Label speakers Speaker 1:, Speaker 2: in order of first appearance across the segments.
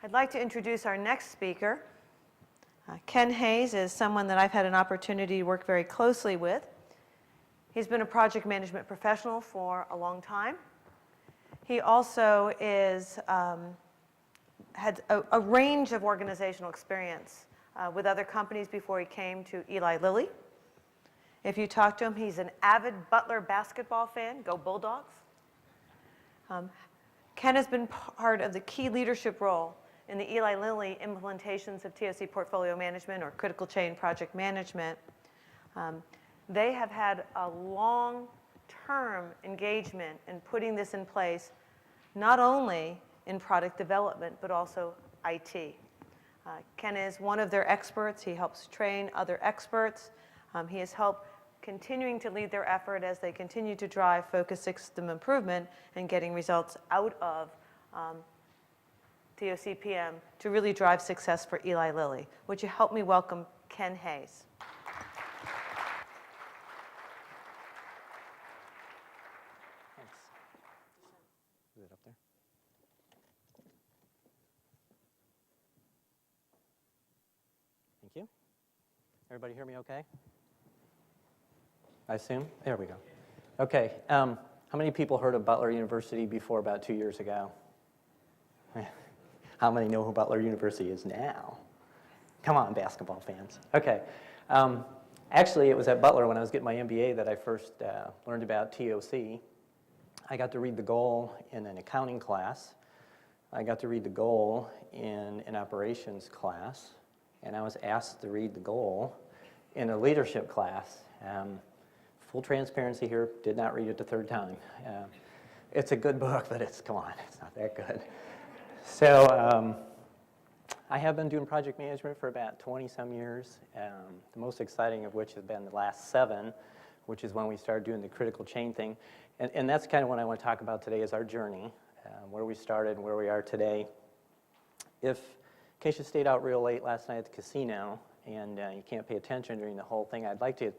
Speaker 1: I'd like to introduce our next speaker. Ken Hayes is someone that I've had an opportunity to work very closely with. He's been a project management professional for a long time. He also had a range of organizational experience with other companies before he came to Eli Lilly. If you talk to him, he's an avid Butler basketball fan. Go Bulldogs. Ken has been part of the key leadership role in the Eli Lilly implementations of TOC portfolio management or critical chain project management. They have had a long-term engagement in putting this in place, not only in product development, but also IT. Ken is one of their experts. He helps train other experts. He has helped continuing to lead their effort as they continue to drive focused system improvement and getting results out of TOCPM to really drive success for Eli Lilly. Would you help me welcome Ken Hayes?
Speaker 2: Thanks. Is it up there? Thank you. Everybody hear me okay? I assume? There we go. Okay. How many people heard of Butler University before about 2 years ago? How many know who Butler University is now? Come on, basketball fans. Okay. Actually, it was at Butler when I was getting my MBA that I first learned about TOC. I got to read the goal in an accounting class. I got to read the goal in an operations class. And I was asked to read the goal in a leadership class. Full transparency here, did not read it the third time. It's a good book, but come on, it's not that good. So I have been doing project management for about 20-some years, the most exciting of which has been the last 7, which is when we started doing the critical chain thing. And that's kind of what I want to talk about today is our journey, where we started and where we are today. In case you stayed out real late last night at the casino and you can't pay attention during the whole thing, I'd like to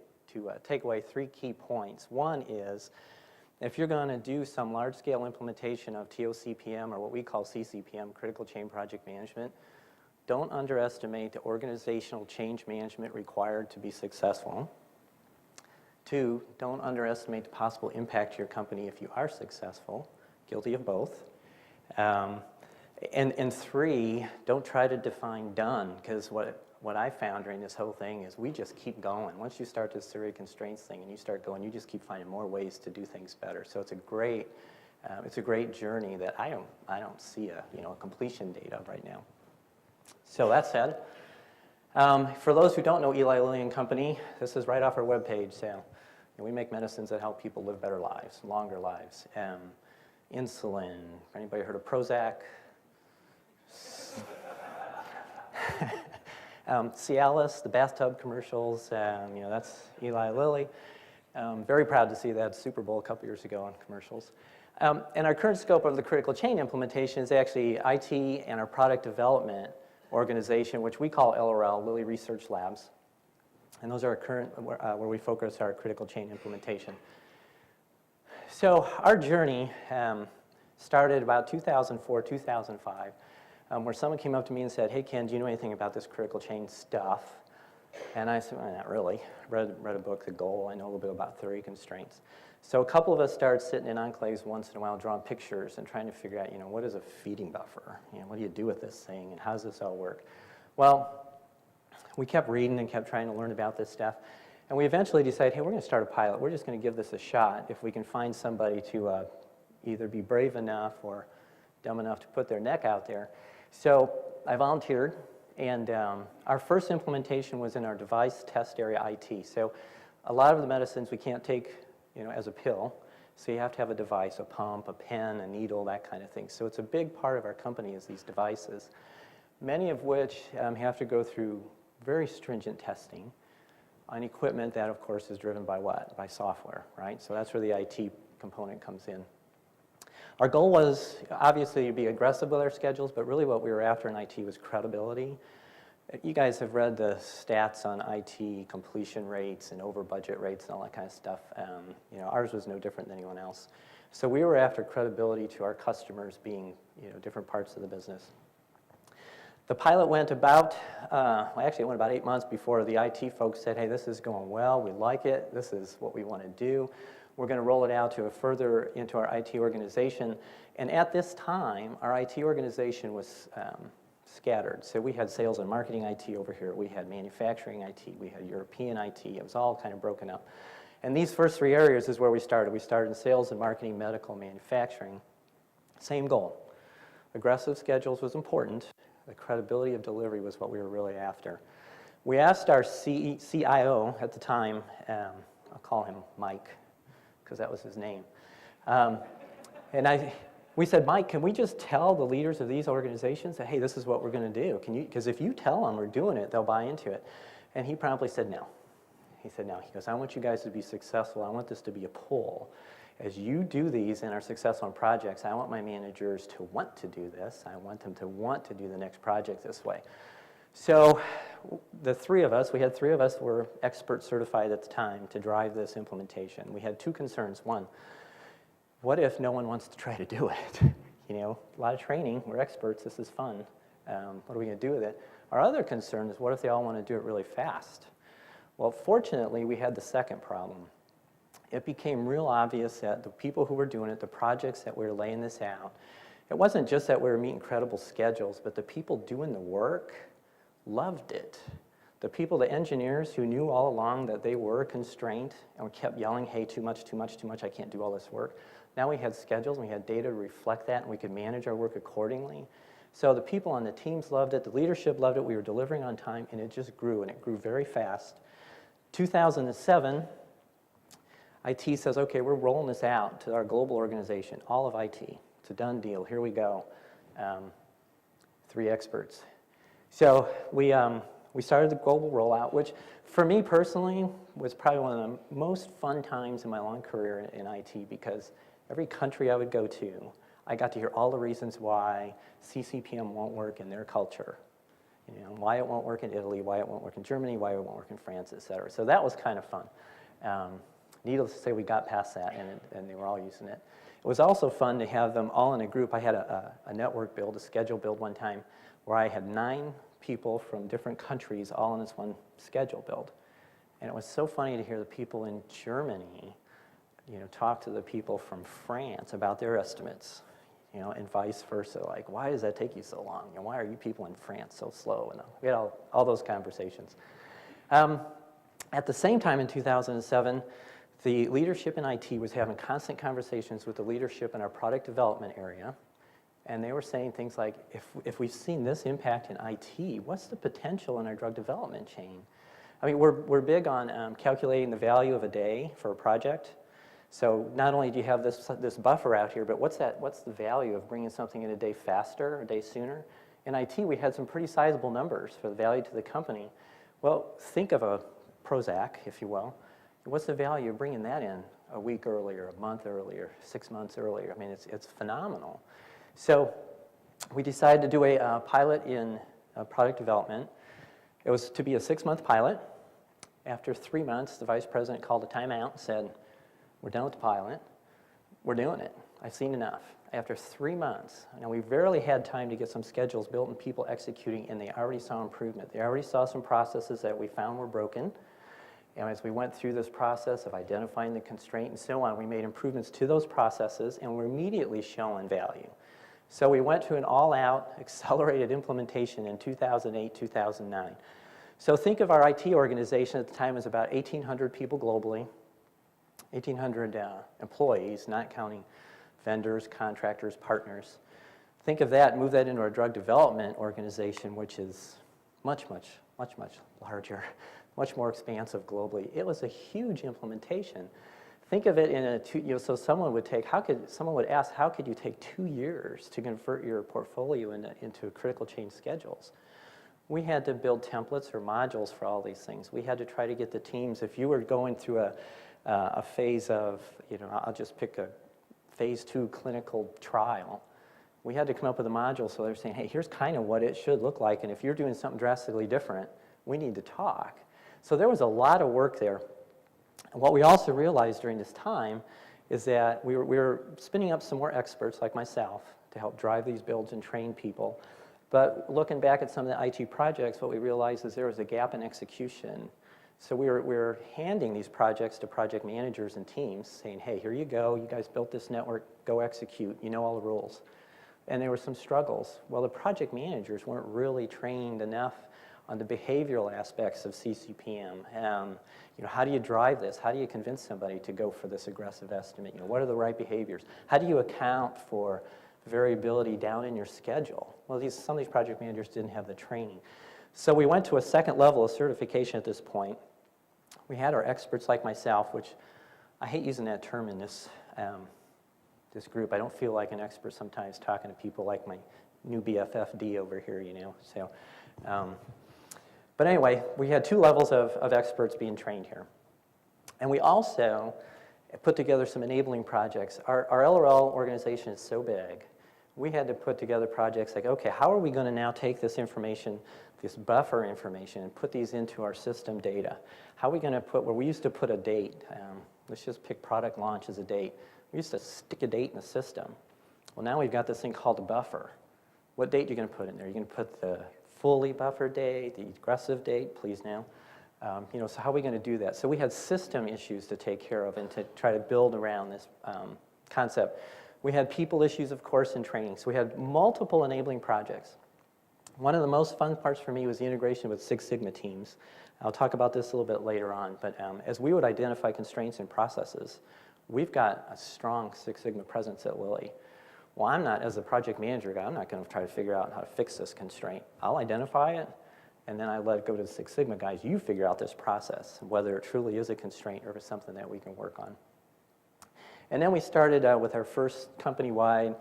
Speaker 2: take away 3 key points. One is, if you're going to do some large-scale implementation of TOCPM, or what we call CCPM, Critical Chain Project Management, don't underestimate the organizational change management required to be successful. 2, don't underestimate the possible impact to your company if you are successful. Guilty of both. And 3, don't try to define done, because what I found during this whole thing is we just keep going. Once you start this theory of constraints thing and you start going, you just keep finding more ways to do things better. So it's a great journey that I don't see a completion date of right now. So that said, for those who don't know Eli Lilly and Company, this is right off our webpage. So we make medicines that help people live better lives, longer lives. Insulin. Anybody heard of Prozac? Cialis, the bathtub commercials, that's Eli Lilly. Very proud to see that Super Bowl a couple years ago on commercials. And our current scope of the critical chain implementation is actually IT and our product development organization, which we call LRL, Lilly Research Labs. And those are our current, where we focus our critical chain implementation. So our journey started about 2004, 2005. Where someone came up to me and said, "Hey, Ken, do you know anything about this critical chain stuff?" And I said, "Well, not really. Read a book, The Goal. I know a little bit about theory of constraints." So a couple of us started sitting in enclaves once in a while, drawing pictures and trying to figure out, what is a feeding buffer? What do you do with this thing, and how does this all work? Well, we kept reading and kept trying to learn about this stuff, and we eventually decided, hey, we're going to start a pilot. We're just going to give this a shot if we can find somebody to either be brave enough or dumb enough to put their neck out there. So I volunteered, and our first implementation was in our device test area IT. So a lot of the medicines we can't take, as a pill, so you have to have a device, a pump, a pen, a needle, that kind of thing. So it's a big part of our company is these devices, many of which have to go through very stringent testing on equipment that, of course, is driven by what? By software, right? So that's where the IT component comes in. Our goal was obviously to be aggressive with our schedules, but really what we were after in IT was credibility. You guys have read the stats on IT completion rates and over budget rates and all that kind of stuff. Ours was no different than anyone else. So we were after credibility to our customers being different parts of the business. The pilot went about, well, actually it went about 8 months before the IT folks said, hey, this is going well, we like it, this is what we want to do. We're going to roll it out to into our IT organization. And at this time, our IT organization was scattered. So we had sales and marketing IT over here, we had manufacturing IT, we had European IT, it was all kind of broken up. And these first 3 areas is where we started. We started in sales and marketing, medical, manufacturing. Same goal. Aggressive schedules was important. The credibility of delivery was what we were really after. We asked our CIO at the time, I'll call him Mike, because that was his name. We said, Mike, can we just tell the leaders of these organizations that, hey, this is what we're going to do? Because if you tell them we're doing it, they'll buy into it. And he promptly said no. He said no. He goes, I want you guys to be successful. I want this to be a pull. As you do these and are successful in projects, I want my managers to want to do this. I want them to want to do the next project this way. So the 3 of us, we had 3 of us were expert certified at the time to drive this implementation. We had 2 concerns. One, what if no one wants to try to do it? You know, a lot of training, we're experts, this is fun. What are we going to do with it? Our other concern is what if they all want to do it really fast? Well, fortunately, we had the second problem. It became real obvious that the people who were doing it, the projects that we were laying this out, it wasn't just that we were meeting credible schedules, but the people doing the work loved it. The people, the engineers who knew all along that they were constrained and kept yelling, hey, too much, too much, too much, I can't do all this work. Now we had schedules and we had data to reflect that and we could manage our work accordingly. So the people on the teams loved it, the leadership loved it, we were delivering on time, and it just grew, and it grew very fast. 2007, IT says, okay, we're rolling this out to our global organization, all of IT. It's a done deal, here we go. 3 experts. So we started the global rollout, which for me personally was probably one of the most fun times in my long career in IT, because every country I would go to, I got to hear all the reasons why CCPM won't work in their culture. You know, why it won't work in Italy, why it won't work in Germany, why it won't work in France, et cetera. So that was kind of fun. Needless to say, we got past that, and they were all using it. It was also fun to have them all in a group. I had a network build, a schedule build one time, where I had 9 people from different countries all in this one schedule build. And it was so funny to hear the people in Germany, you know, talk to the people from France about their estimates, you know, and vice versa. Like, why does that take you so long? You know, why are you people in France so slow? And we had all those conversations. At the same time in 2007, the leadership in IT was having constant conversations with the leadership in our product development area. And they were saying things like, if we've seen this impact in IT, what's the potential in our drug development chain? I mean, we're big on calculating the value of a day for a project. So not only do you have this buffer out here, but what's the value of bringing something in a day faster, a day sooner? In IT, we had some pretty sizable numbers for the value to the company. Well, think of a Prozac, if you will. What's the value of bringing that in a week earlier, a month earlier, 6 months earlier? I mean, it's phenomenal. So we decided to do a pilot in product development. It was to be a 6-month pilot. After 3 months, the vice president called a timeout and said, we're done with the pilot. We're doing it. I've seen enough. After 3 months, now we barely had time to get some schedules built and people executing, and they already saw improvement. They already saw some processes that we found were broken. And as we went through this process of identifying the constraint and so on, we made improvements to those processes and we're immediately showing value. So we went to an all-out accelerated implementation in 2008, 2009. So think of our IT organization at the time as about 1,800 people globally, 1,800 employees, not counting vendors, contractors, partners. Think of that, move that into our drug development organization, which is much, much, much, much larger, much more expansive globally. It was a huge implementation. Think of it in a so someone would ask, how could you take 2 years to convert your portfolio into critical change schedules? We had to build templates or modules for all these things. We had to try to get the teams, if you were going through a phase of, I'll just pick a phase 2 clinical trial, we had to come up with a module so they're saying, hey, here's kind of what it should look like, and if you're doing something drastically different, we need to talk. So there was a lot of work there. And what we also realized during this time is that we were spinning up some more experts like myself to help drive these builds and train people. But looking back at some of the IT projects, what we realized is there was a gap in execution. So we were handing these projects to project managers and teams saying, hey, here you go. You guys built this network. Go execute. You know all the rules. And there were some struggles. Well, the project managers weren't really trained enough on the behavioral aspects of CCPM. How do you drive this? How do you convince somebody to go for this aggressive estimate? What are the right behaviors? How do you account for variability down in your schedule? Well, some of these project managers didn't have the training. So we went to a second level of certification at this point. We had our experts like myself, which I hate using that term in this group. I don't feel like an expert sometimes talking to people like my new BFF D over here, So, but anyway, we had two levels of experts being trained here. And we also put together some enabling projects. Our LRL organization is so big, we had to put together projects like, okay, how are we going to now take this information, this buffer information, and put these into our system data? How are we going to where we used to put a date, let's just pick product launch as a date. We used to stick a date in the system. Well, now we've got this thing called a buffer. What date are you going to put in there? You're going to put the fully buffered date, the aggressive date, please now. So how are we going to do that? So we had system issues to take care of and to try to build around this concept. We had people issues, of course, in training. So we had multiple enabling projects. One of the most fun parts for me was the integration with Six Sigma teams. I'll talk about this a little bit later on, but as we would identify constraints and processes, we've got a strong Six Sigma presence at Lilly. Well, I'm not, as a project manager guy, I'm not going to try to figure out how to fix this constraint. I'll identify it, and then I let it go to the Six Sigma guys. You figure out this process, whether it truly is a constraint or if it's something that we can work on. And then we started with our first company-wide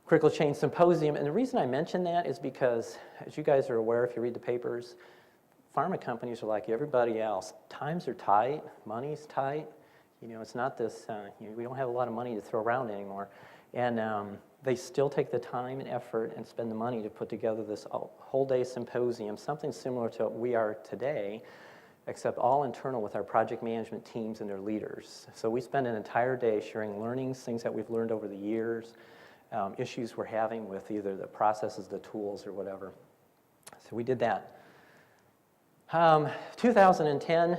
Speaker 2: critical chain symposium. And the reason I mention that is because, as you guys are aware, if you read the papers, pharma companies are like everybody else. Times are tight, money's tight. It's not this, we don't have a lot of money to throw around anymore. And they still take the time and effort and spend the money to put together this whole day symposium, something similar to what we are today, except all internal with our project management teams and their leaders. So we spend an entire day sharing learnings, things that we've learned over the years, issues we're having with either the processes, the tools, or whatever. So we did that. 2010,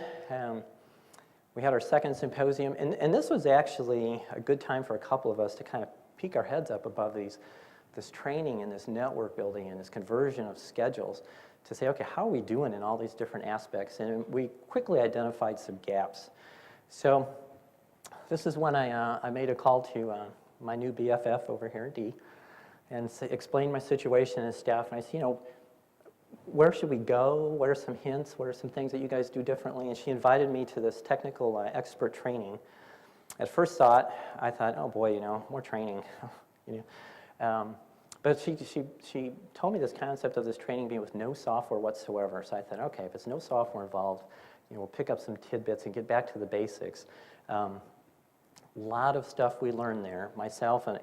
Speaker 2: we had our second symposium, and this was actually a good time for a couple of us to kind of peek our heads up above this training and this network building and this conversion of schedules to say, okay, how are we doing in all these different aspects? And we quickly identified some gaps. So this is when I made a call to my new BFF over here, D, and explained my situation and staff. And I said, where should we go? What are some hints? What are some things that you guys do differently? And she invited me to this technical expert training. At first thought, I thought, oh boy, more training. But she told me this concept of this training being with no software whatsoever. So I thought, okay, if it's no software involved, we'll pick up some tidbits and get back to the basics. A lot of stuff we learned there. Myself and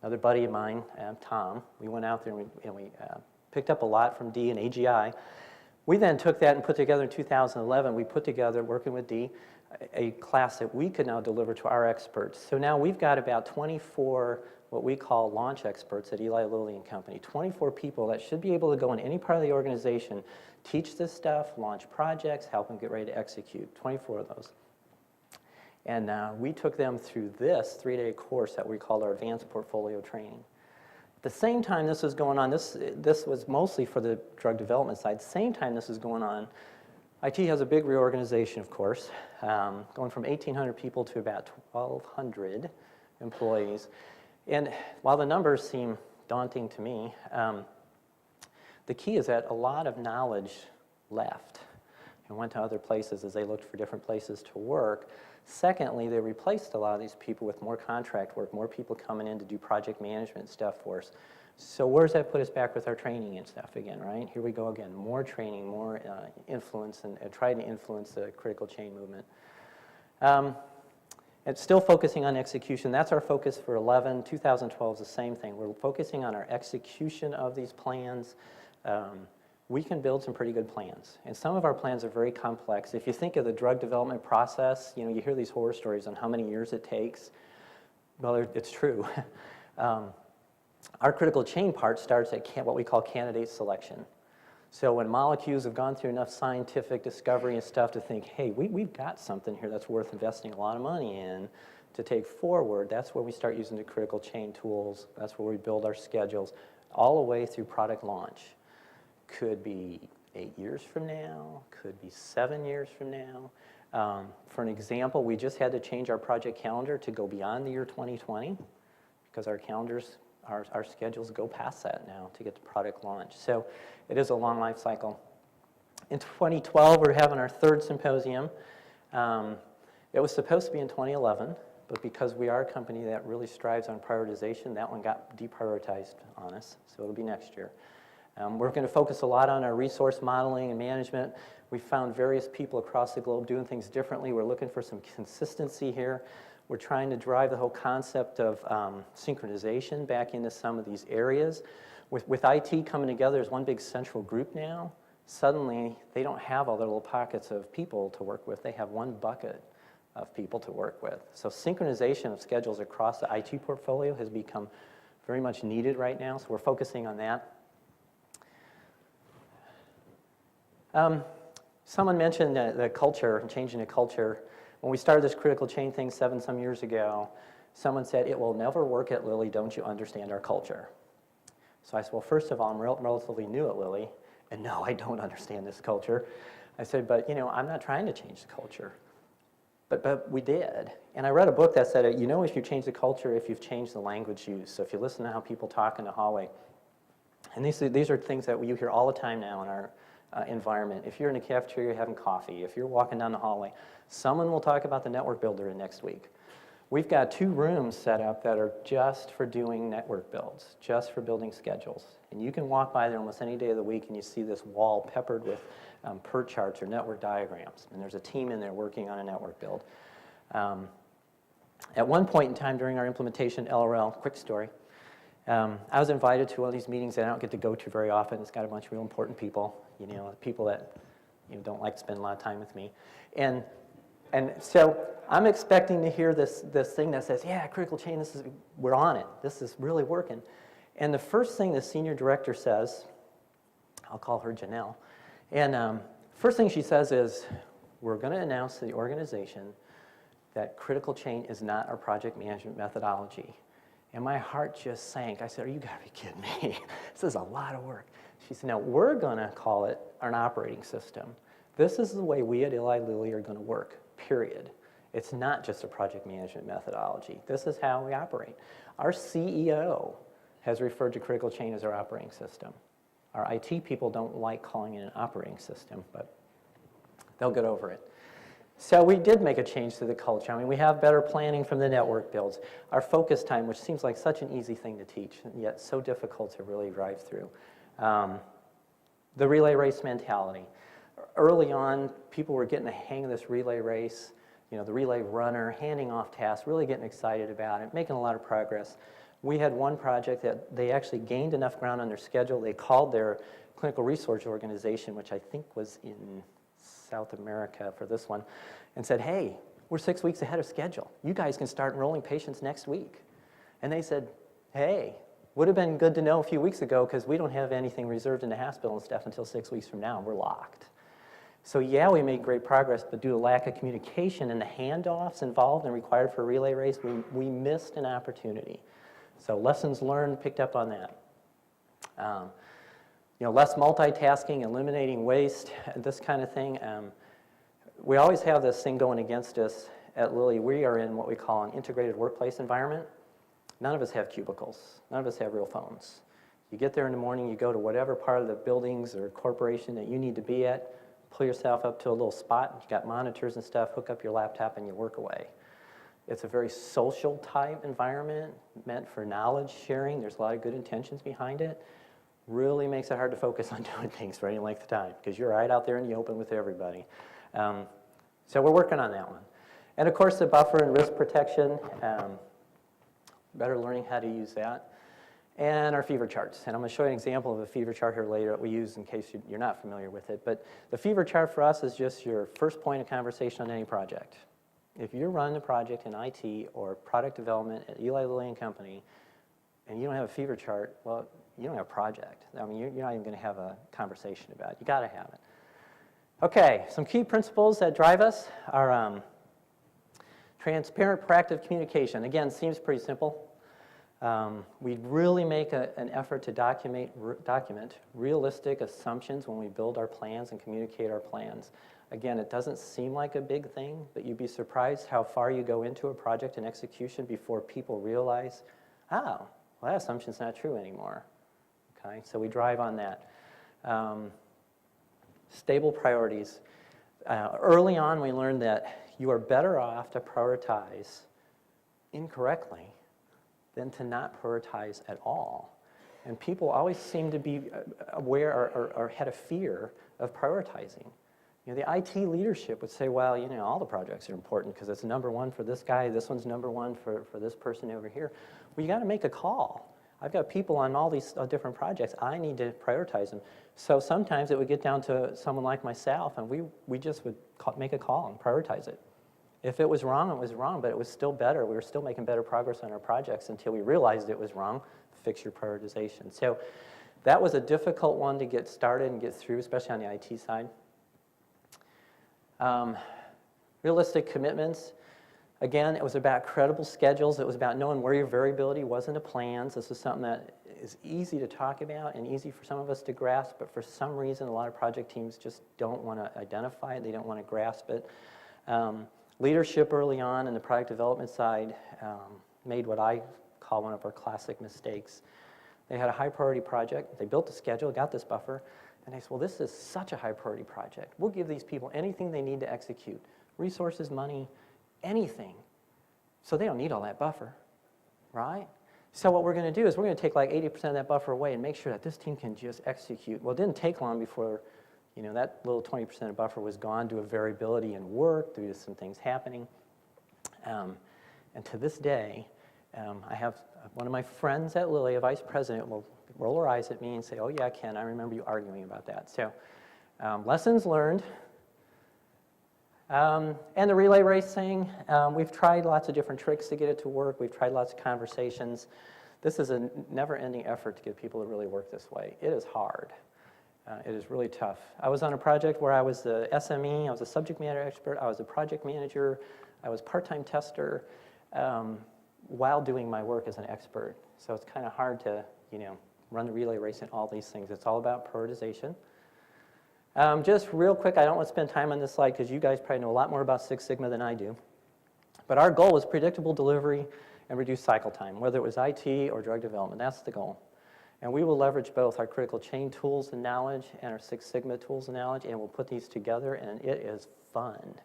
Speaker 2: another buddy of mine, Tom, we went out there and we picked up a lot from D and AGI. We then took that and put together in 2011, we put together, working with D, a class that we could now deliver to our experts. So now we've got about 24 what we call launch experts at Eli Lilly and Company, 24 people that should be able to go in any part of the organization, teach this stuff, launch projects, help them get ready to execute, 24 of those. And we took them through this 3-day course that we called our Advanced Portfolio Training. At the same time this was going on, this was mostly for the drug development side. Same time this is going on, IT has a big reorganization, of course, going from 1,800 people to about 1,200 employees. And while the numbers seem daunting to me, the key is that a lot of knowledge left and went to other places as they looked for different places to work. Secondly, they replaced a lot of these people with more contract work, more people coming in to do project management stuff for us. So where does that put us back with our training and stuff again, right? Here we go again, more training, more influence, and trying to influence the critical chain movement. It's still focusing on execution. That's our focus for 11. 2012 is the same thing. We're focusing on our execution of these plans. We can build some pretty good plans. And some of our plans are very complex. If you think of the drug development process, you hear these horror stories on how many years it takes. Well, it's true. our critical chain part starts at what we call candidate selection. So when molecules have gone through enough scientific discovery and stuff to think, hey, we've got something here that's worth investing a lot of money in to take forward, that's where we start using the critical chain tools. That's where we build our schedules, all the way through product launch. Could be 8 years from now, could be 7 years from now. For an example, we just had to change our project calendar to go beyond the year 2020 because our calendars, our schedules go past that now to get the product launched. So it is a long life cycle. In 2012, we're having our third symposium. It was supposed to be in 2011, but because we are a company that really strives on prioritization, that one got deprioritized on us, so it'll be next year. We're going to focus a lot on our resource modeling and management. We found various people across the globe doing things differently. We're looking for some consistency here. We're trying to drive the whole concept of synchronization back into some of these areas. With IT coming together as one big central group now, suddenly they don't have all their little pockets of people to work with. They have one bucket of people to work with. So synchronization of schedules across the IT portfolio has become very much needed right now, so we're focusing on that. Someone mentioned the culture and changing the culture. When we started this critical chain thing some years ago, someone said, it will never work at Lilly, don't you understand our culture? So I said, well, first of all, I'm relatively new at Lilly, and no, I don't understand this culture. I said, but I'm not trying to change the culture. But we did. And I read a book that said, if you change the culture, if you've changed the language used. So if you listen to how people talk in the hallway. And these are things that you hear all the time now in our environment. If you're in a cafeteria having coffee, if you're walking down the hallway, someone will talk about the network builder next week. We've got 2 rooms set up that are just for doing network builds, just for building schedules. And you can walk by there almost any day of the week and you see this wall peppered with PERT charts or network diagrams. And there's a team in there working on a network build. At one point in time during our implementation, LRL, quick story, I was invited to one of these meetings that I don't get to go to very often. It's got a bunch of real important people, people that don't like to spend a lot of time with me. And so I'm expecting to hear this thing that says, yeah, critical chain, we're on it. This is really working. And the first thing the senior director says, I'll call her Janelle, and first thing she says is, we're going to announce to the organization that critical chain is not our project management methodology. And my heart just sank. I said, you got to be kidding me. This is a lot of work. She said, no, we're going to call it an operating system. This is the way we at Eli Lilly are going to work, period. It's not just a project management methodology. This is how we operate. Our CEO has referred to critical chain as our operating system. Our IT people don't like calling it an operating system, but they'll get over it. So we did make a change to the culture. I mean, we have better planning from the network builds. Our focus time, which seems like such an easy thing to teach, and yet so difficult to really drive through. The relay race mentality. Early on, people were getting the hang of this relay race, the relay runner, handing off tasks, really getting excited about it, making a lot of progress. We had one project that they actually gained enough ground on their schedule. They called their clinical research organization, which I think was in South America for this one, and said, hey, we're 6 weeks ahead of schedule. You guys can start enrolling patients next week. And they said, hey, would have been good to know a few weeks ago because we don't have anything reserved in the hospital and stuff until 6 weeks from now. We're locked. So yeah, we made great progress, but due to lack of communication and the handoffs involved and required for a relay race, we missed an opportunity. So lessons learned, picked up on that. Less multitasking, eliminating waste, this kind of thing. We always have this thing going against us at Lilly. We are in what we call an integrated workplace environment. None of us have cubicles. None of us have real phones. You get there in the morning, you go to whatever part of the buildings or corporation that you need to be at, pull yourself up to a little spot, you got monitors and stuff, hook up your laptop and you work away. It's a very social type environment meant for knowledge sharing. There's a lot of good intentions behind it. Really makes it hard to focus on doing things for any length of time because you're right out there in the open with everybody. So we're working on that one. And of course the buffer and risk protection, better learning how to use that. And our fever charts. And I'm going to show you an example of a fever chart here later that we use in case you're not familiar with it. But the fever chart for us is just your first point of conversation on any project. If you're running a project in IT or product development at Eli Lilly and Company, and you don't have a fever chart, well, you don't have a project. I mean, you're not even going to have a conversation about it. You got to have it. Okay, some key principles that drive us are transparent, proactive communication. Again, seems pretty simple. We really make an effort to document realistic assumptions when we build our plans and communicate our plans. Again, it doesn't seem like a big thing, but you'd be surprised how far you go into a project and execution before people realize, oh, well, that assumption's not true anymore. Okay, so we drive on that. Stable priorities. Early on, we learned that you are better off to prioritize incorrectly than to not prioritize at all. And people always seem to be aware or had a fear of prioritizing. You know, the IT leadership would say, well, you know, all the projects are important because it's number one for this guy, this one's number one for this person over here. Well, you got to make a call. I've got people on all these different projects. I need to prioritize them. So sometimes it would get down to someone like myself, and we just would make a call and prioritize it. If it was wrong, it was wrong, but it was still better. We were still making better progress on our projects until we realized it was wrong. Fix your prioritization. So that was a difficult one to get started and get through, especially on the IT side. Realistic commitments. Again, it was about credible schedules. It was about knowing where your variability was in the plans. This is something that is easy to talk about and easy for some of us to grasp, but for some reason, a lot of project teams just don't want to identify it. They don't want to grasp it. Leadership early on in the product development side made what I call one of our classic mistakes. They had a high priority project. They built a schedule, got this buffer, and they said, well, this is such a high priority project. We'll give these people anything they need to execute, resources, money, anything. So they don't need all that buffer, right? So what we're going to do is we're going to take like 80% of that buffer away and make sure that this team can just execute. Well, it didn't take long before, you know, that little 20% of buffer was gone due to variability in work, due to some things happening. And to this day, I have one of my friends at Lilly, a vice president, will roll her eyes at me and say, oh yeah, Ken, I remember you arguing about that. So lessons learned. And the relay race thing, we've tried lots of different tricks to get it to work. We've tried lots of conversations. This is a never-ending effort to get people to really work this way. It is hard. It is really tough. I was on a project where I was the SME, I was a subject matter expert, I was a project manager, I was part-time tester, while doing my work as an expert. So it's kind of hard to, you know, run the relay race and all these things. It's all about prioritization. Just real quick, I don't want to spend time on this slide because you guys probably know a lot more about Six Sigma than I do. But our goal was predictable delivery and reduced cycle time, whether it was IT or drug development. That's the goal. And we will leverage both our critical chain tools and knowledge and our Six Sigma tools and knowledge, and we'll put these together, and it is fun.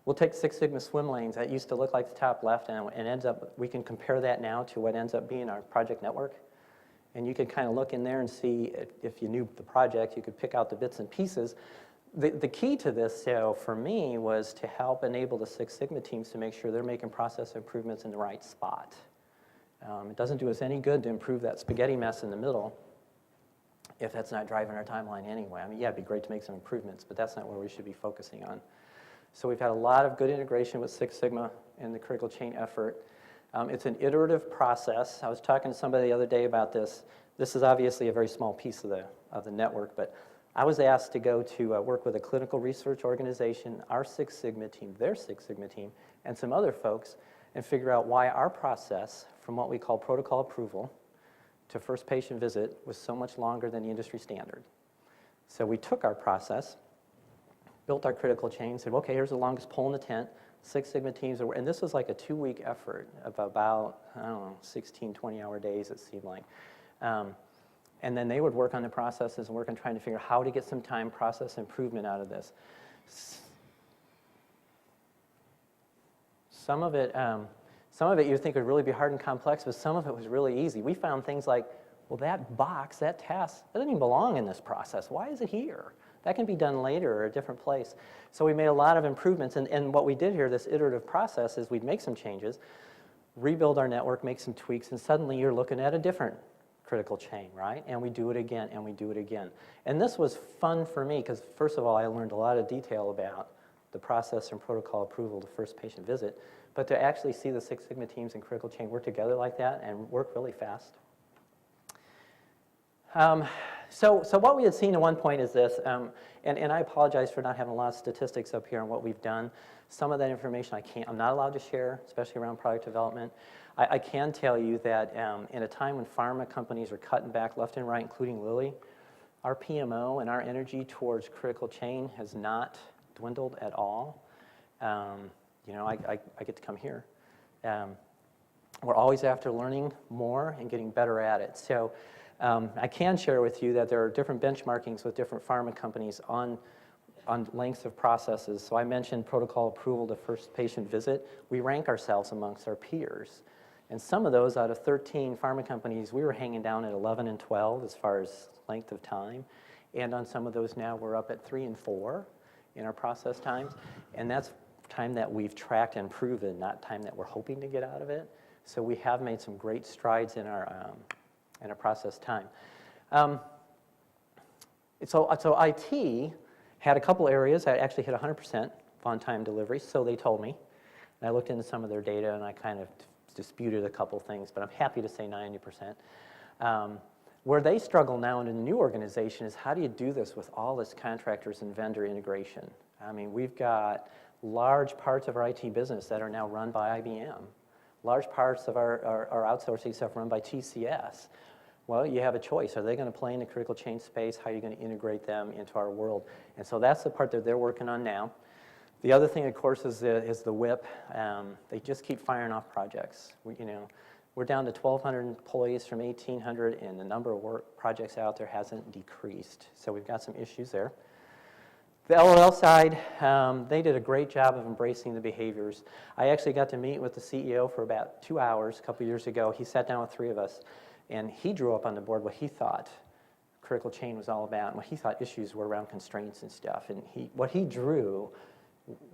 Speaker 2: We'll take Six Sigma swim lanes that used to look like the top left, and ends up, we can compare that now to what ends up being our project network. And you can kind of look in there and see if you knew the project, you could pick out the bits and pieces. The key to this, so for me, was to help enable the Six Sigma teams to make sure they're making process improvements in the right spot. It doesn't do us any good to improve that spaghetti mess in the middle if that's not driving our timeline anyway. I mean, yeah, it'd be great to make some improvements, but that's not where we should be focusing on. So we've had a lot of good integration with Six Sigma in the critical chain effort. It's an iterative process. I was talking to somebody the other day about this. This is obviously a very small piece of the network, but I was asked to go to work with a clinical research organization, our Six Sigma team, their Six Sigma team, and some other folks, and figure out why our process, from what we call protocol approval to first patient visit, was so much longer than the industry standard. So we took our process, built our critical chain, said, okay, here's the longest pole in the tent. Six Sigma teams, and this was like a 2-week effort of about, I don't know, 16, 20-hour days, it seemed like. And then they would work on the processes and work on trying to figure out how to get some time process improvement out of this. Some of it you think would really be hard and complex, but some of it was really easy. We found things like, well, that box, that task, that doesn't even belong in this process. Why is it here? That can be done later or a different place. So we made a lot of improvements, and what we did here, this iterative process, is we'd make some changes, rebuild our network, make some tweaks, and suddenly you're looking at a different critical chain, right? And we do it again, and we do it again. And this was fun for me, because first of all, I learned a lot of detail about the process and protocol approval to first patient visit, But to actually see the Six Sigma teams and critical chain work together like that and work really fast. So what we had seen at one point is this, and I apologize for not having a lot of statistics up here on what we've done. Some of that information I'm not allowed to share, especially around product development. I can tell you that in a time when pharma companies are cutting back left and right, including Lilly, our PMO and our energy towards critical chain has not dwindled at all. You know, I get to come here. We're always after learning more and getting better at it. So I can share with you that there are different benchmarkings with different pharma companies on lengths of processes. So I mentioned protocol approval to first patient visit. We rank ourselves amongst our peers. And some of those, out of 13 pharma companies, we were hanging down at 11 and 12 as far as length of time. And on some of those now, we're up at 3 and 4 in our process times. And that's time that we've tracked and proven, not time that we're hoping to get out of it. So we have made some great strides in our process time. So IT had a couple areas that actually hit 100% on-time delivery, so they told me. And I looked into some of their data, and I kind of disputed a couple things, but I'm happy to say 90%. Where they struggle now in a new organization is how do you do this with all this contractors and vendor integration? I mean, we've got large parts of our IT business that are now run by IBM. Large parts of our outsourcing stuff run by TCS. Well, you have a choice. Are they going to play in the critical chain space? How are you going to integrate them into our world? And so that's the part that they're working on now. The other thing, of course, is the WIP. They just keep firing off projects. We're down to 1,200 employees from 1,800, and the number of work projects out there hasn't decreased. So we've got some issues there. The LOL side, they did a great job of embracing the behaviors. I actually got to meet with the CEO for about 2 hours a couple years ago. He sat down with 3 of us, and he drew up on the board what he thought critical chain was all about and what he thought issues were around constraints and stuff. And what he drew,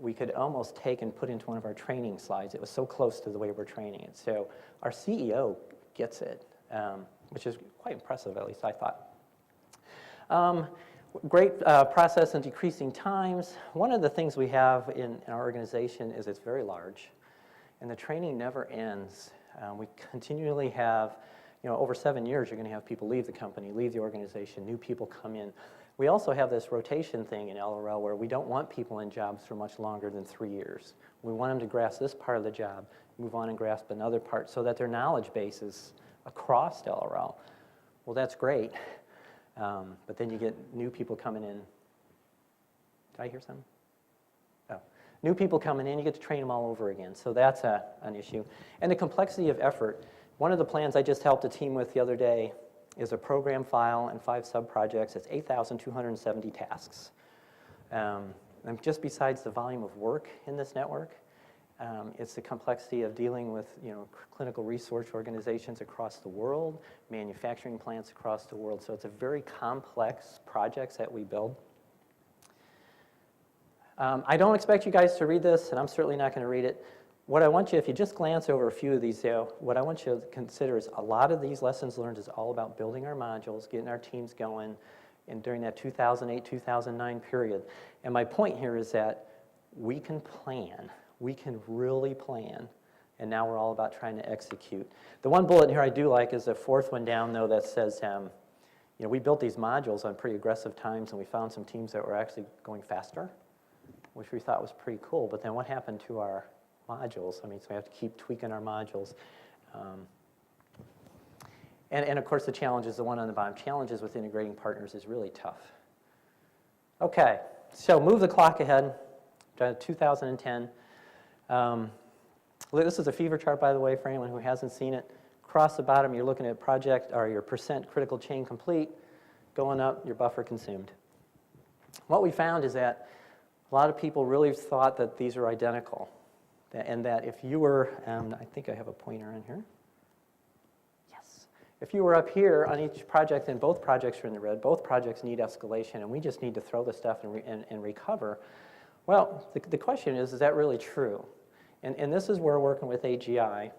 Speaker 2: we could almost take and put into one of our training slides. It was so close to the way we're training it. So our CEO gets it, which is quite impressive, at least I thought. Great process in decreasing times. One of the things we have in our organization is it's very large, and the training never ends. We continually have, over 7 years, you're going to have people leave the company, leave the organization, new people come in. We also have this rotation thing in LRL where we don't want people in jobs for much longer than 3 years. We want them to grasp this part of the job, move on and grasp another part so that their knowledge base is across LRL. Well, that's great, but then you get new people coming in. Did I hear something? Oh. New people coming in, you get to train them all over again. So that's an issue. And the complexity of effort. One of the plans I just helped a team with the other day is a program file and 5 sub-projects. It's 8,270 tasks. And just besides the volume of work in this network, it's the complexity of dealing with clinical research organizations across the world, manufacturing plants across the world. So it's a very complex projects that we build. I don't expect you guys to read this, and I'm certainly not going to read it. What I want you, if you just glance over a few of these, what I want you to consider is a lot of these lessons learned is all about building our modules, getting our teams going, and during that 2008-2009 period. And my point here is that we can plan. We can really plan. And now we're all about trying to execute. The one bullet here I do like is the 4th one down, though, that says, we built these modules on pretty aggressive times, and we found some teams that were actually going faster, which we thought was pretty cool. But then what happened to our modules? So we have to keep tweaking our modules. And of course, the challenge is the one on the bottom. Challenges with integrating partners is really tough. Okay, so move the clock ahead to 2010. This is a fever chart, by the way, for anyone who hasn't seen it. Across the bottom, you're looking at project or your percent critical chain complete. Going up, your buffer consumed. What we found is that a lot of people really thought that these are identical. And that if you were, I think I have a pointer in here. Yes. If you were up here on each project and both projects are in the red, both projects need escalation, and we just need to throw the stuff and recover. Well, the question is that really true? And this is where we're working with AGI,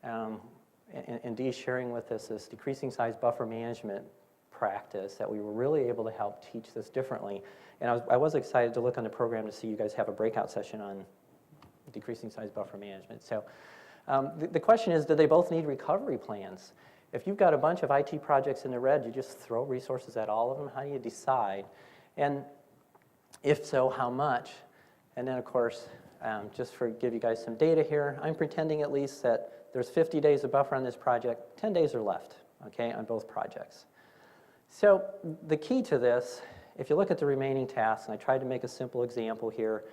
Speaker 2: and Dee's sharing with us this decreasing size buffer management practice that we were really able to help teach this differently. And I was excited to look on the program to see you guys have a breakout session on decreasing size buffer management. So the question is, do they both need recovery plans? If you've got a bunch of IT projects in the red, you just throw resources at all of them? How do you decide? And if so, how much? And then, of course, just for give you guys some data here, I'm pretending at least that there's 50 days of buffer on this project, 10 days are left, okay, on both projects. So the key to this, if you look at the remaining tasks, and I tried to make a simple example here,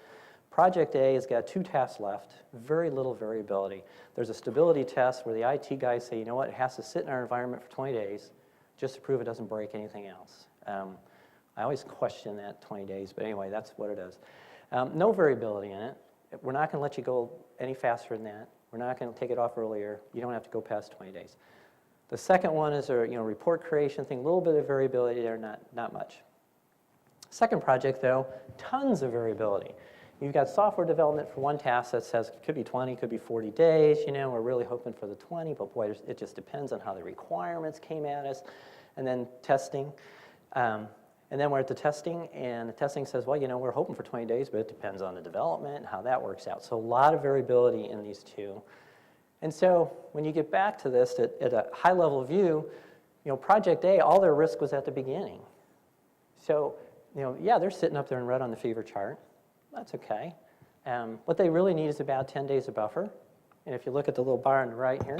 Speaker 2: Project A has got 2 tasks left, very little variability. There's a stability test where the IT guys say, you know what, it has to sit in our environment for 20 days just to prove it doesn't break anything else. I always question that 20 days, but anyway, that's what it is. No variability in it. We're not going to let you go any faster than that. We're not going to take it off earlier. You don't have to go past 20 days. The second one is a report creation thing, a little bit of variability there, not much. Second project, though, tons of variability. You've got software development for one task that says it could be 20, could be 40 days. We're really hoping for the 20, but boy, it just depends on how the requirements came at us. And then testing. And then we're at the testing, and the testing says, well, we're hoping for 20 days, but it depends on the development and how that works out. So a lot of variability in these two. And so when you get back to this at a high-level view, Project A, all their risk was at the beginning. So, yeah, they're sitting up there in red on the fever chart. That's okay. What they really need is about 10 days of buffer. And if you look at the little bar on the right here,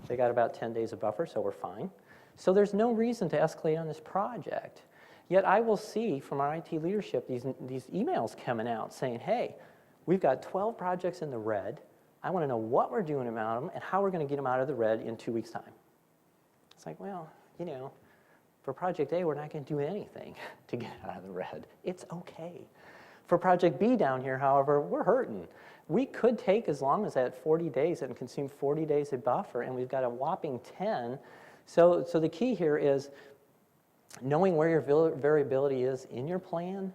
Speaker 2: they got about 10 days of buffer, so we're fine. So there's no reason to escalate on this project. Yet I will see from our IT leadership these emails coming out saying, hey, we've got 12 projects in the red. I want to know what we're doing about them and how we're going to get them out of the red in 2 weeks' time. It's like, well, for Project A, we're not going to do anything to get it out of the red. It's okay. For Project B down here, however, we're hurting. We could take as long as that 40 days and consume 40 days of buffer, and we've got a whopping 10. So the key here is knowing where your variability is in your plan.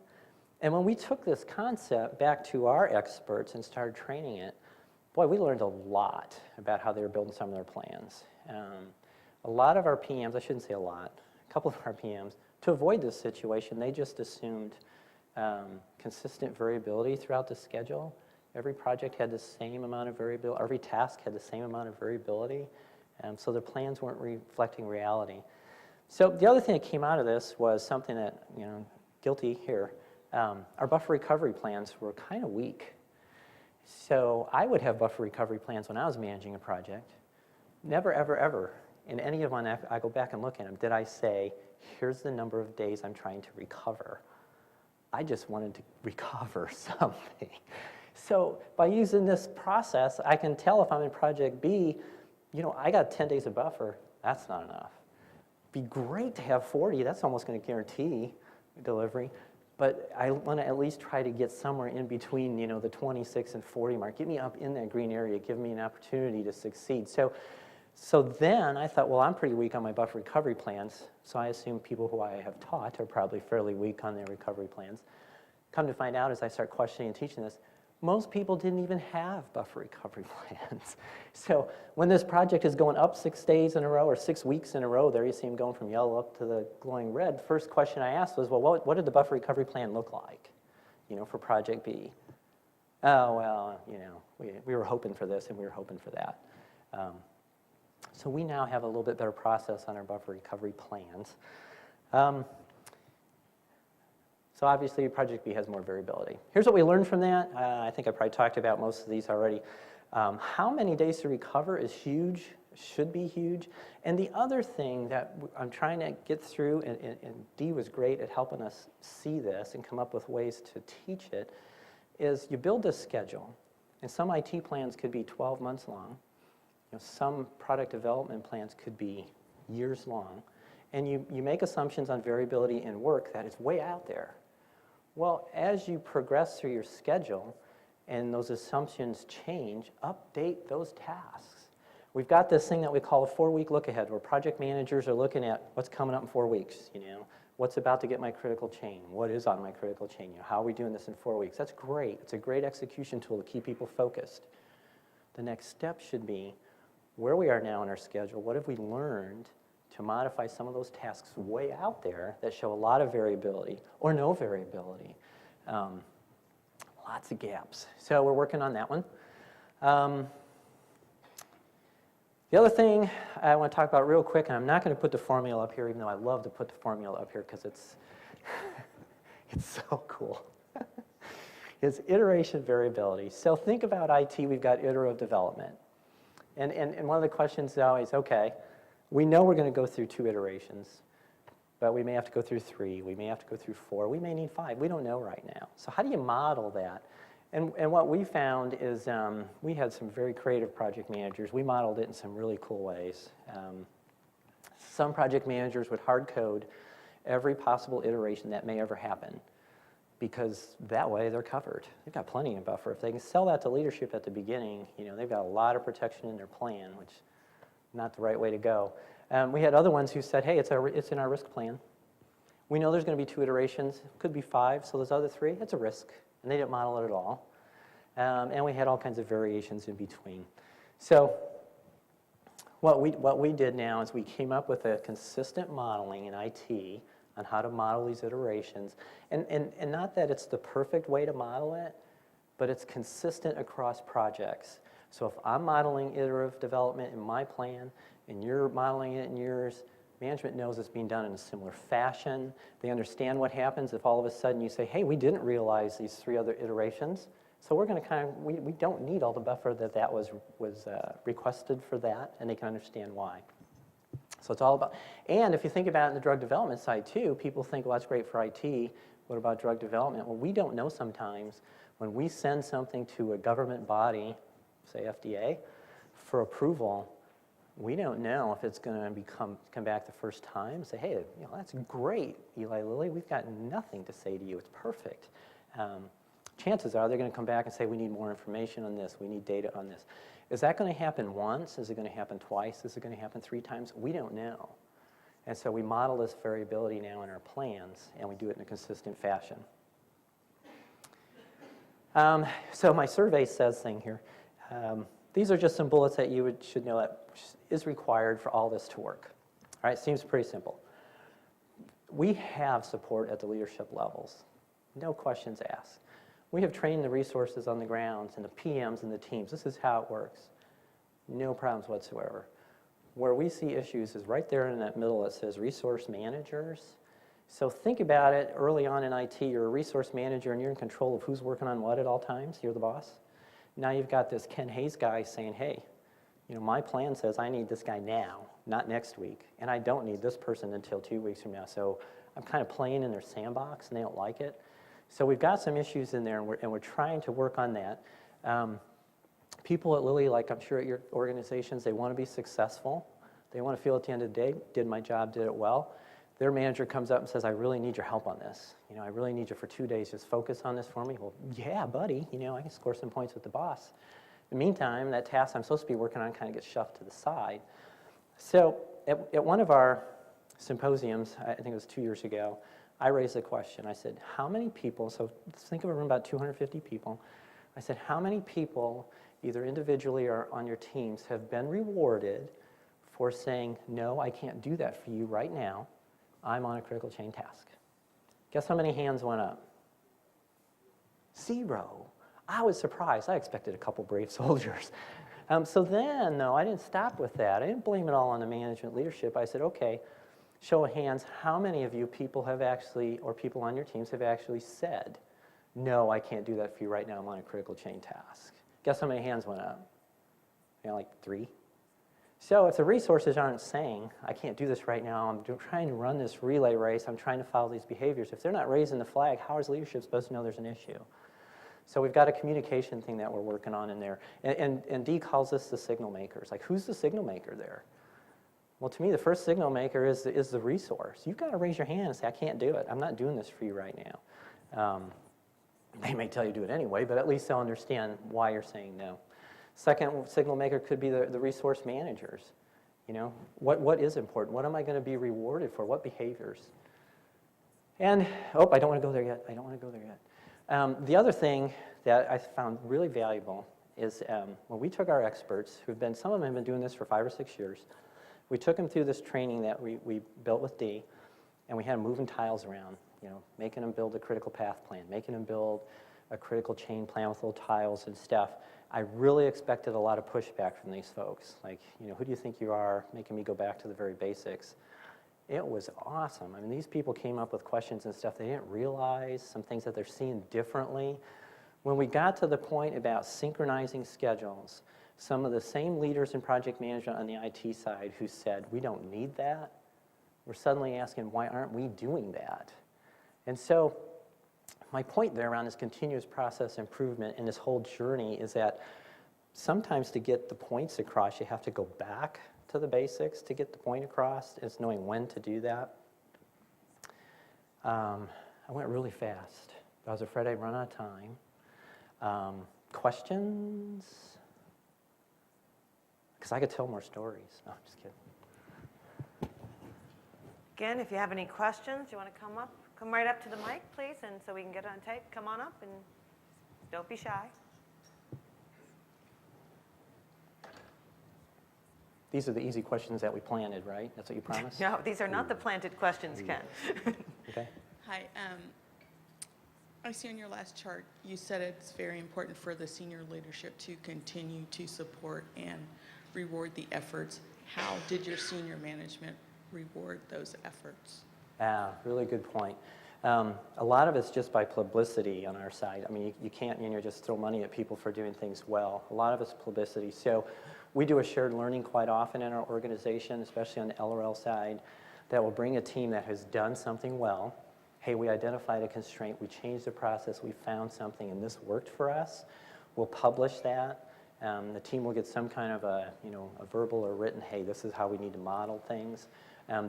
Speaker 2: And when we took this concept back to our experts and started training it, boy, we learned a lot about how they were building some of their plans. A lot of our PMs, I shouldn't say a lot, a couple of our PMs, to avoid this situation, they just assumed consistent variability throughout the schedule. Every project had the same amount of variability. Every task had the same amount of variability. So their plans weren't reflecting reality. So the other thing that came out of this was something that, guilty here, our buffer recovery plans were kind of weak. So I would have buffer recovery plans when I was managing a project. Never, ever, ever, in any of them, I go back and look at them, did I say, here's the number of days I'm trying to recover. I just wanted to recover something. So by using this process, I can tell if I'm in Project B, I got 10 days of buffer. That's not enough. Be great to have 40. That's almost going to guarantee delivery. But I want to at least try to get somewhere in between, the 26 and 40 mark. Get me up in that green area. Give me an opportunity to succeed. So then I thought, well, I'm pretty weak on my buffer recovery plans. So I assume people who I have taught are probably fairly weak on their recovery plans. Come to find out as I start questioning and teaching this, most people didn't even have buffer recovery plans. So when this project is going up 6 days in a row or 6 weeks in a row, there you see them going from yellow up to the glowing red. First question I asked was, well, what did the buffer recovery plan look like, for Project B? Oh, well, we were hoping for this and we were hoping for that. So we now have a little bit better process on our buffer recovery plans. So obviously, Project B has more variability. Here's what we learned from that. I think I probably talked about most of these already. How many days to recover is huge, should be huge. And the other thing that I'm trying to get through, and Dee was great at helping us see this and come up with ways to teach it, is you build a schedule. And some IT plans could be 12 months long. Some product development plans could be years long. And you make assumptions on variability in work that is way out there. Well, as you progress through your schedule and those assumptions change, update those tasks. We've got this thing that we call a 4-week look ahead, where project managers are looking at what's coming up in 4 weeks, what's about to get my critical chain, what is on my critical chain, how are we doing this in 4 weeks? That's great. It's a great execution tool to keep people focused. The next step should be where we are now in our schedule, what have we learned to modify some of those tasks way out there that show a lot of variability or no variability. Lots of gaps. So we're working on that one. The other thing I want to talk about real quick, and I'm not going to put the formula up here, even though I love to put the formula up here because it's, it's so cool, is iteration variability. So think about IT, we've got iterative development. And one of the questions is always, okay, we know we're going to go through 2 iterations, but we may have to go through 3, we may have to go through 4, we may need 5. We don't know right now. So how do you model that? And what we found is we had some very creative project managers. We modeled it in some really cool ways. Some project managers would hard code every possible iteration that may ever happen, because that way they're covered. They've got plenty of buffer. If they can sell that to leadership at the beginning, you know, they've got a lot of protection in their plan, which is not the right way to go. We had other ones who said, hey, it's in our risk plan. We know there's going to be 2 iterations, could be 5, so those other 3, it's a risk. And they didn't model it at all. And we had all kinds of variations in between. So what we did now is we came up with a consistent modeling in IT on how to model these iterations. And not that it's the perfect way to model it, but it's consistent across projects. So if I'm modeling iterative development in my plan, and you're modeling it in yours, management knows it's being done in a similar fashion. They understand what happens if all of a sudden you say, hey, we didn't realize these 3 other iterations, so we're going to we don't need all the buffer that was requested for that, and they can understand why. So it's all about, and if you think about it in the drug development side too, people think, well, that's great for IT, what about drug development? Well, we don't know sometimes when we send something to a government body, say FDA, for approval, we don't know if it's going to come back the first time and say, hey, you know, that's great, Eli Lilly. We've got nothing to say to you. It's perfect. Chances are they're going to come back and say, we need more information on this. We need data on this. Is that going to happen once? Is it going to happen twice? Is it going to happen 3 times? We don't know. And so we model this variability now in our plans, and we do it in a consistent fashion. So my survey says thing here. These are just some bullets that you should know that is required for all this to work. All right, seems pretty simple. We have support at the leadership levels. No questions asked. We have trained the resources on the grounds and the PMs and the teams. This is how it works. No problems whatsoever. Where we see issues is right there in that middle. It says resource managers. So think about it. Early on in IT, you're a resource manager and you're in control of who's working on what at all times. You're the boss. Now you've got this Ken Hayes guy saying, hey, you know, my plan says I need this guy now, not next week, and I don't need this person until 2 weeks from now. So I'm kind of playing in their sandbox, and they don't like it. So we've got some issues in there, and we're trying to work on that. People at Lilly, like I'm sure at your organizations, they want to be successful. They want to feel at the end of the day, did my job, did it well. Their manager comes up and says, I really need your help on this. You know, I really need you for 2 days. Just focus on this for me. Well, yeah, buddy. You know, I can score some points with the boss. In the meantime, that task I'm supposed to be working on kind of gets shoved to the side. So at one of our symposiums, I think it was 2 years ago, I raised the question. I said, how many people, so think of a room about 250 people. I said, how many people, either individually or on your teams, have been rewarded for saying, no, I can't do that for you right now. I'm on a critical chain task. Guess how many hands went up? 0. I was surprised. I expected a couple brave soldiers. So then, though, I didn't stop with that. I didn't blame it all on the management leadership. I said, okay, show of hands, how many of you people have actually, or people on your teams have actually said, no, I can't do that for you right now. I'm on a critical chain task. Guess how many hands went up? You know, like 3. So if the resources aren't saying, I can't do this right now, I'm trying to run this relay race, I'm trying to follow these behaviors, if they're not raising the flag, how is leadership supposed to know there's an issue? So we've got a communication thing that we're working on in there. And Dee calls this the signal makers. Like, who's the signal maker there? Well, to me, the first signal maker is the resource. You've got to raise your hand and say, I can't do it. I'm not doing this for you right now. They may tell you to do it anyway, but at least they'll understand why you're saying no. Second signal maker could be the resource managers. You know, what is important? What am I going to be rewarded for? What behaviors? And, I don't want to go there yet. I don't want to go there yet. The other thing that I found really valuable is when we took our experts, some of them have been doing this for 5 or 6 years, we took them through this training that we built with Dee, and we had them moving tiles around, you know, making them build a critical path plan, making them build a critical chain plan with little tiles and stuff. I really expected a lot of pushback from these folks. Like, who do you think you are, making me go back to the very basics. It was awesome. I mean, these people came up with questions and stuff they didn't realize, some things that they're seeing differently. When we got to the point about synchronizing schedules, some of the same leaders in project management on the IT side who said, we don't need that, we're suddenly asking, why aren't we doing that? And so my point there around this continuous process improvement and this whole journey is that sometimes to get the points across, you have to go back to the basics to get the point across. It's knowing when to do that. I went really fast. I was afraid I'd run out of time. Questions? Because I could tell more stories. No, I'm just kidding.
Speaker 1: Again, if you have any questions, you want to come up, come right up to the mic, please, and so we can get it on tape. Come on up and don't be shy.
Speaker 2: These are the easy questions that we planted, right? That's what you promised?
Speaker 1: No, these are not the planted questions, Ken.
Speaker 2: Okay.
Speaker 3: Hi. I see on your last chart, you said it's very important for the senior leadership to continue to support and reward the efforts. How did your senior management reward those efforts?
Speaker 2: Really good point. A lot of it's just by publicity on our side. I mean, you can't just throw money at people for doing things well. A lot of it's publicity. So we do a shared learning quite often in our organization, especially on the LRL side, that will bring a team that has done something well. Hey, we identified a constraint, we changed the process, we found something, and this worked for us. We'll publish that. The team will get some kind of a verbal or written, hey, this is how we need to model things.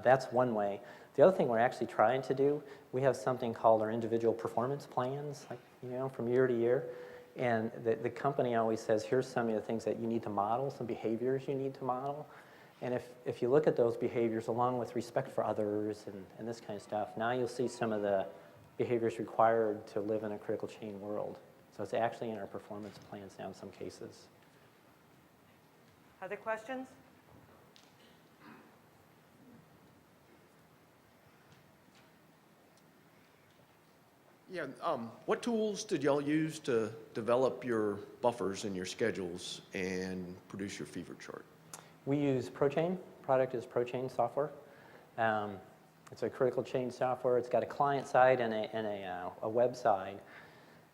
Speaker 2: That's one way. The other thing we're actually trying to do, we have something called our individual performance plans, like, from year to year. And the company always says, here's some of the things that you need to model, some behaviors you need to model. And if you look at those behaviors along with respect for others and this kind of stuff, now you'll see some of the behaviors required to live in a critical chain world. So it's actually in our performance plans now in some cases.
Speaker 1: Other questions?
Speaker 4: Yeah, what tools did y'all use to develop your buffers and your schedules and produce your fever chart?
Speaker 2: We use ProChain. Product is ProChain software. It's a critical chain software. It's got a client side and a web side.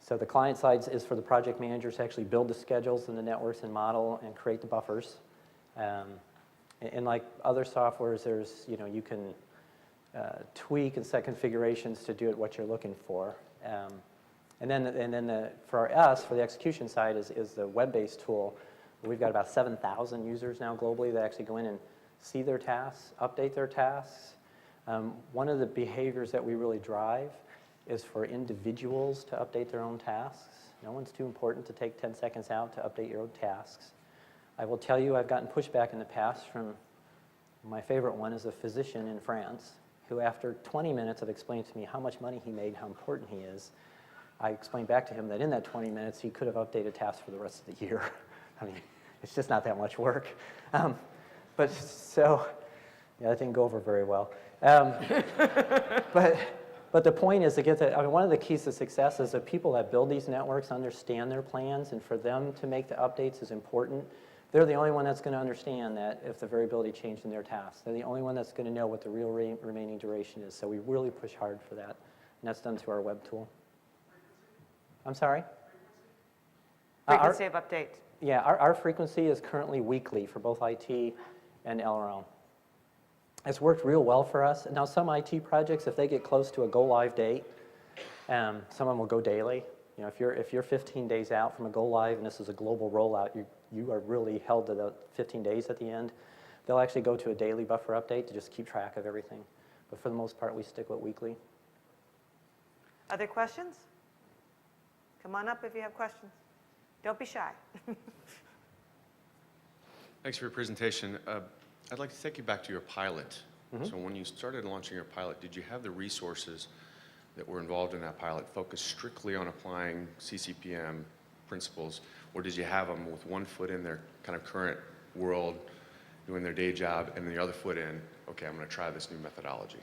Speaker 2: So the client side is for the project managers to actually build the schedules and the networks and model and create the buffers. And like other softwares, there's you can tweak and set configurations to do it what you're looking for. And then for us, for the execution side, is the web-based tool. We've got about 7,000 users now globally that actually go in and see their tasks, update their tasks. One of the behaviors that we really drive is for individuals to update their own tasks. No one's too important to take 10 seconds out to update your own tasks. I will tell you, I've gotten pushback in the past from my favorite one is a physician in France who, after 20 minutes of explaining to me how much money he made, how important he is, I explained back to him that in that 20 minutes, he could have updated tasks for the rest of the year. I mean, it's just not that much work. But that didn't go over very well. But the point is to get that, one of the keys to success is that people that build these networks understand their plans, and for them to make the updates is important. They're the only one that's going to understand that if the variability changed in their tasks. They're the only one that's going to know what the real remaining duration is. So we really push hard for that. And that's done through our web tool. I'm sorry?
Speaker 1: Frequency of updates.
Speaker 2: Yeah, our frequency is currently weekly for both IT and LRL. It's worked real well for us. Now, some IT projects, if they get close to a go-live date, some of them will go daily. If you're 15 days out from a go-live and this is a global rollout, you are really held to the 15 days at the end. They'll actually go to a daily buffer update to just keep track of everything. But for the most part, we stick with weekly.
Speaker 1: Other questions? Come on up if you have questions. Don't be shy.
Speaker 5: Thanks for your presentation. I'd like to take you back to your pilot. So when you started launching your pilot, did you have the resources that were involved in that pilot focused strictly on applying CCPM principles, or did you have them with one foot in their kind of current world, doing their day job, and the other foot in, okay, I'm going to try this new methodology?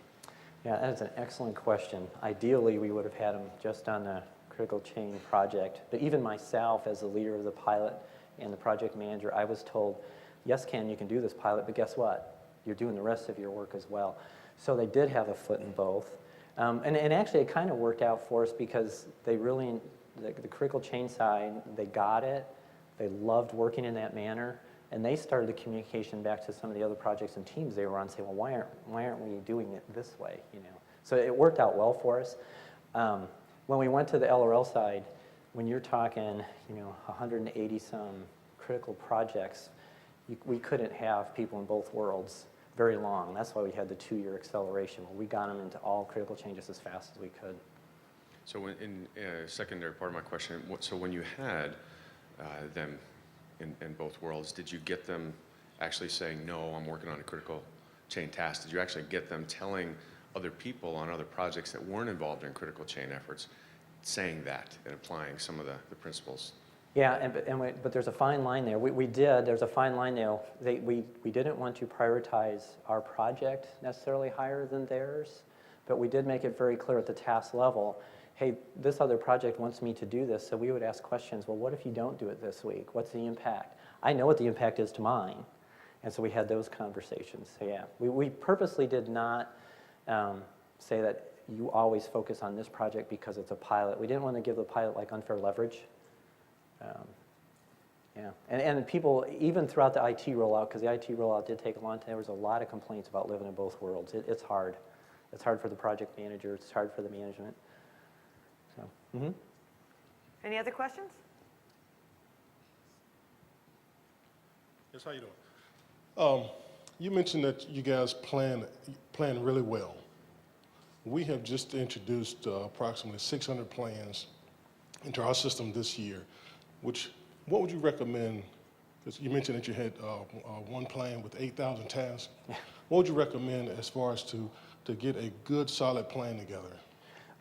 Speaker 2: Yeah, that is an excellent question. Ideally, we would have had them just on the critical chain project. But even myself, as the leader of the pilot, and the project manager, I was told, yes, Ken, you can do this pilot, but guess what? You're doing the rest of your work as well. So they did have a foot in both. And actually, it kind of worked out for us because they really, the critical chain side, they got it. They loved working in that manner. And they started the communication back to some of the other projects and teams they were on, saying, well, why aren't we doing it this way? You know? So it worked out well for us. When we went to the LRL side, when you're talking, 180 some critical projects, we couldn't have people in both worlds very long. That's why we had the 2-year acceleration. We got them into all critical changes as fast as we could.
Speaker 5: So in secondary part of my question, so when you had them in both worlds, did you get them actually saying, no, I'm working on a critical chain task? Did you actually get them telling other people on other projects that weren't involved in critical chain efforts, saying that and applying some of the principles?
Speaker 2: Yeah, but there's a fine line there. We did. There's a fine line there. We didn't want to prioritize our project necessarily higher than theirs, but we did make it very clear at the task level, hey, this other project wants me to do this, so we would ask questions, well, what if you don't do it this week? What's the impact? I know what the impact is to mine, and so we had those conversations. So yeah, we purposely did not say that you always focus on this project because it's a pilot. We didn't want to give the pilot like unfair leverage. Yeah, and people, even throughout the IT rollout, because the IT rollout did take a long time, there was a lot of complaints about living in both worlds. It's hard. It's hard for the project manager. It's hard for the management. So,
Speaker 1: Any other questions?
Speaker 6: Yes, how you doing? You mentioned that you guys plan really well. We have just introduced approximately 600 plans into our system this year. What would you recommend? Because you mentioned that you had one plan with 8,000 tasks. What would you recommend as far as to get a good, solid plan together?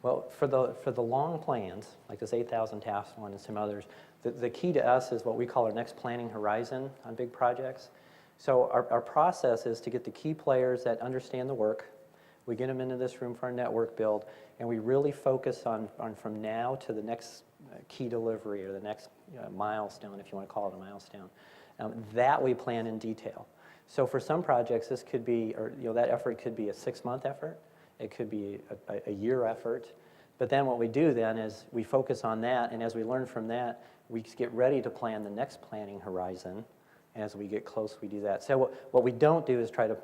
Speaker 2: well, for the long plans, like this 8,000 task one and some others, the key to us is what we call our next planning horizon on big projects. So our process is to get the key players that understand the work. We get them into this room for our network build, and we really focus on from now to the next key delivery or the next milestone, if you want to call it a milestone. That we plan in detail. So for some projects, this could be, or that effort could be a 6-month effort. It could be a year effort. But then what we do then is we focus on that, and as we learn from that, we get ready to plan the next planning horizon. As we get close, we do that. So what we don't do is try to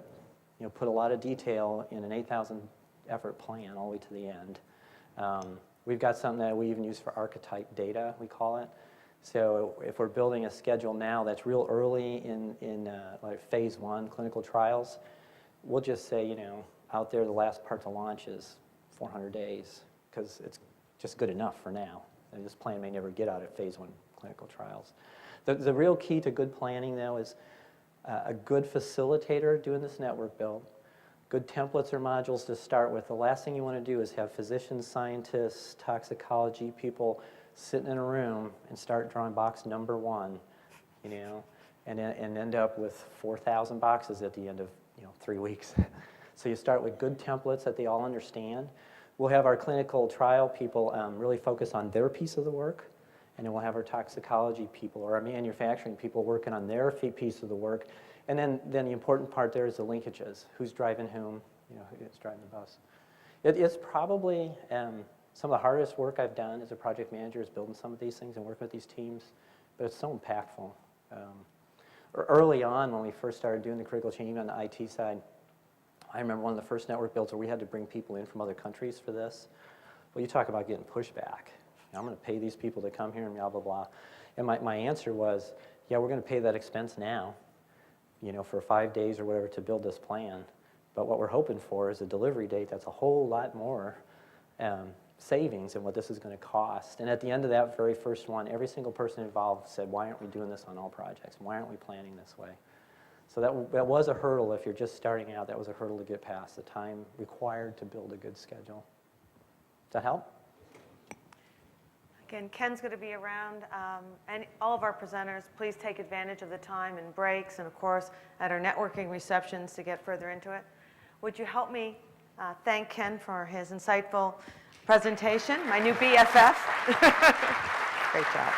Speaker 2: put a lot of detail in an 8,000 effort plan all the way to the end. We've got something that we even use for archetype data, we call it. So if we're building a schedule now that's real early in like phase 1 clinical trials, we'll just say, out there the last part to launch is 400 days because it's just good enough for now. And this plan may never get out at phase 1 clinical trials. The real key to good planning, though, is a good facilitator doing this network build, good templates or modules to start with. The last thing you want to do is have physicians, scientists, toxicology people sitting in a room and start drawing box number 1, and end up with 4,000 boxes at the end of 3 weeks. So you start with good templates that they all understand. We'll have our clinical trial people really focus on their piece of the work, and then we'll have our toxicology people or our manufacturing people working on their piece of the work. And then the important part there is the linkages. Who's driving whom, who's driving the bus. It's probably some of the hardest work I've done as a project manager is building some of these things and working with these teams, but it's so impactful. Early on when we first started doing the critical change on the IT side, I remember one of the first network builds where we had to bring people in from other countries for this. Well, you talk about getting pushback. I'm going to pay these people to come here and blah, blah, blah. And my answer was, yeah, we're going to pay that expense now, for 5 days or whatever to build this plan. But what we're hoping for is a delivery date that's a whole lot more savings than what this is going to cost. And at the end of that very first one, every single person involved said, why aren't we doing this on all projects? Why aren't we planning this way? So that was a hurdle. If you're just starting out, that was a hurdle to get past, the time required to build a good schedule. Does that help?
Speaker 1: Again, Ken's going to be around, and all of our presenters, please take advantage of the time and breaks, and of course, at our networking receptions to get further into it. Would you help me thank Ken for his insightful presentation, my new BFF. Great job.